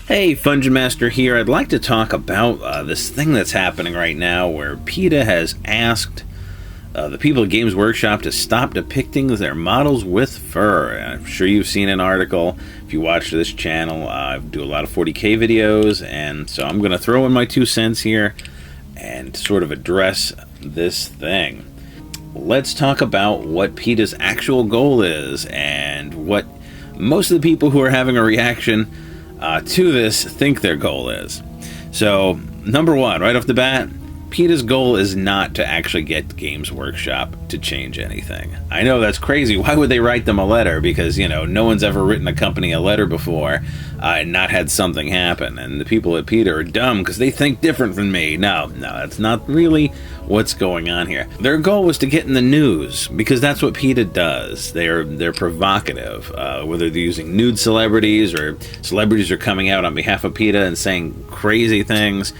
Hey, Fungeon Master here. I'd like to talk about this thing that's happening right now where PETA has asked the people at Games Workshop to stop depicting their models with fur. I'm sure you've seen an article. If you watch this channel, I do a lot of 40K videos, and so I'm going to throw in my 2 cents here and sort of address this thing. Let's talk about what PETA's actual goal is and what most of the people who are having a reaction to this think their goal is. So, number one, right off the bat, PETA's goal is not to actually get Games Workshop to change anything. I know that's crazy. Why would they write them a letter? Because, you know, no one's ever written a company a letter before and not had something happen. And the people at PETA are dumb because they think different than me. No, that's not really what's going on here. Their goal was to get in the news because that's what PETA does. They're provocative. Whether they're using nude celebrities or celebrities are coming out on behalf of PETA and saying crazy things.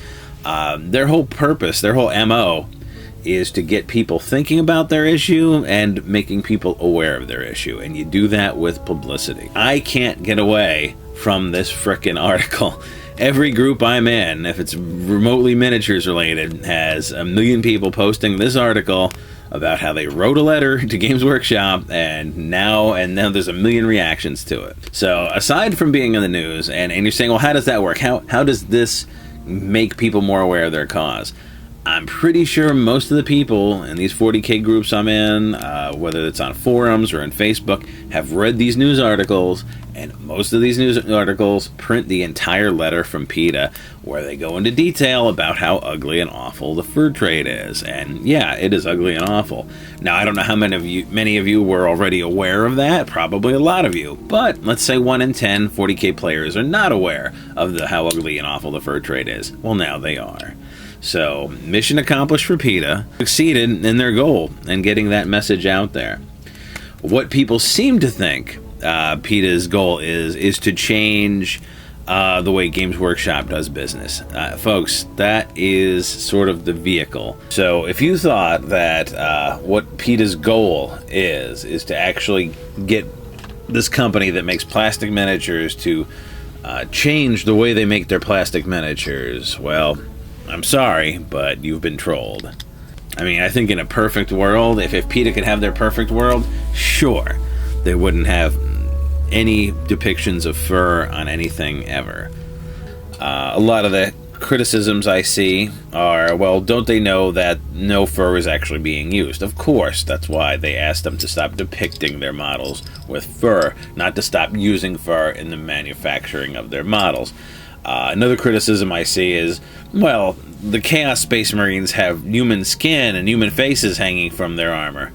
Their whole purpose, their whole MO, is to get people thinking about their issue and making people aware of their issue. And you do that with publicity. I can't get away from this frickin' article. Every group I'm in, if it's remotely miniatures related, has 1 million people posting this article about how they wrote a letter to Games Workshop, and now there's 1 million reactions to it. So aside from being in the news, and you're saying, well, how does that work? How does this make people more aware of their cause? I'm pretty sure most of the people in these 40K groups I'm in, whether it's on forums or in Facebook, have read these news articles, and most of these news articles print the entire letter from PETA where they go into detail about how ugly and awful the fur trade is. And yeah, it is ugly and awful. Now, I don't know how many of you were already aware of that. Probably a lot of you. But let's say 1 in 10 40K players are not aware of how ugly and awful the fur trade is. Well, now they are. So, mission accomplished for PETA. Succeeded in their goal in getting that message out there. What people seem to think PETA's goal is to change the way Games Workshop does business. Folks, that is sort of the vehicle. So if you thought that what PETA's goal is to actually get this company that makes plastic miniatures to change the way they make their plastic miniatures, well, I'm sorry, but you've been trolled. I mean, I think in a perfect world, if PETA could have their perfect world, sure, they wouldn't have any depictions of fur on anything ever. A lot of the criticisms I see are, well, don't they know that no fur is actually being used? Of course, that's why they asked them to stop depicting their models with fur, not to stop using fur in the manufacturing of their models. Another criticism I see is, well, the Chaos Space Marines have human skin and human faces hanging from their armor.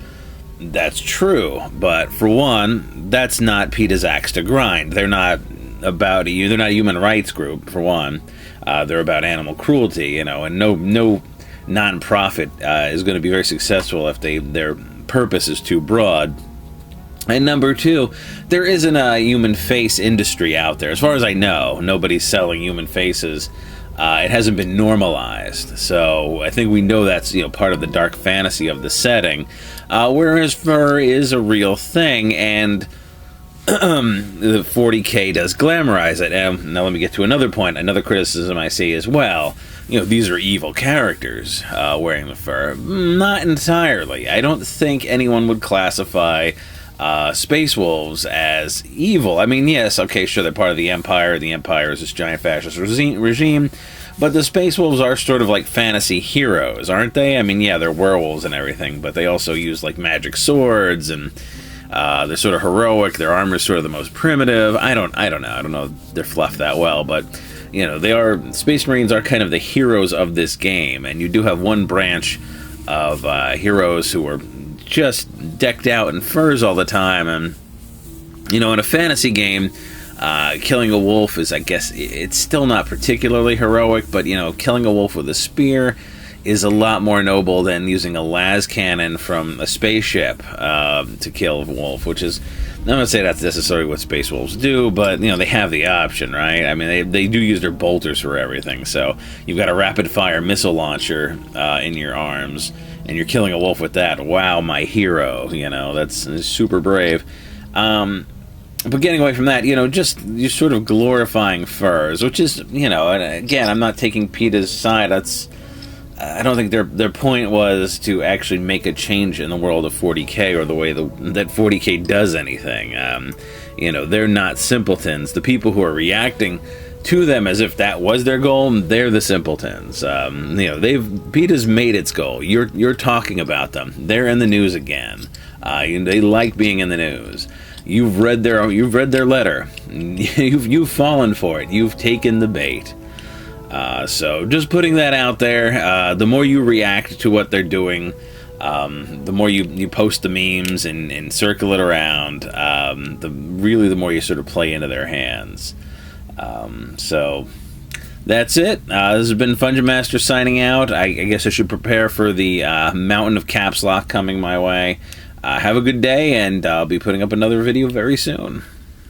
That's true, but for one, that's not PETA's axe to grind. They're not about you. They're not a human rights group, for one. They're about animal cruelty, you know, and no non-profit is going to be very successful if their purpose is too broad. And number two, there isn't a human face industry out there. As far as I know, nobody's selling human faces. It hasn't been normalized. So I think we know that's, you know, part of the dark fantasy of the setting. Whereas fur is a real thing, and the 40K does glamorize it. And now let me get to another point. Another criticism I see is, well, you know, these are evil characters wearing the fur. Not entirely. I don't think anyone would classify Space Wolves as evil. I mean, yes, okay, sure, they're part of the Empire. The Empire is this giant fascist regime, but the Space Wolves are sort of like fantasy heroes, aren't they? I mean, yeah, they're werewolves and everything, but they also use like magic swords, and they're sort of heroic. Their armor is sort of the most primitive. I don't know if they're fluffed that well, but you know, Space Marines are kind of the heroes of this game, and you do have one branch of heroes who are just decked out in furs all the time. And you know, in a fantasy game, killing a wolf is, I guess, it's still not particularly heroic, but you know, killing a wolf with a spear is a lot more noble than using a las cannon from a spaceship to kill a wolf, which is, I'm not going to say that's necessarily what Space Wolves do, but you know, they have the option, right? I mean, they do use their bolters for everything. So you've got a rapid fire missile launcher in your arms, and you're killing a wolf with that. Wow, my hero, you know, that's super brave. but getting away from that, just you're sort of glorifying furs, which is, and again, I'm not taking PETA's side. I don't think their point was to actually make a change in the world of 40K or the way that 40K does anything. They're not simpletons. The people who are reacting to them as if that was their goal, they're the simpletons. PETA's made its goal. You're talking about them. They're in the news again. They like being in the news. You've read their letter. You've fallen for it. You've taken the bait. So just putting that out there. The more you react to what they're doing, the more you post the memes and circle it around, the more you sort of play into their hands. So that's it. This has been Fungeon Master signing out. I guess I should prepare for the mountain of caps lock coming my way. Have a good day, and I'll be putting up another video very soon.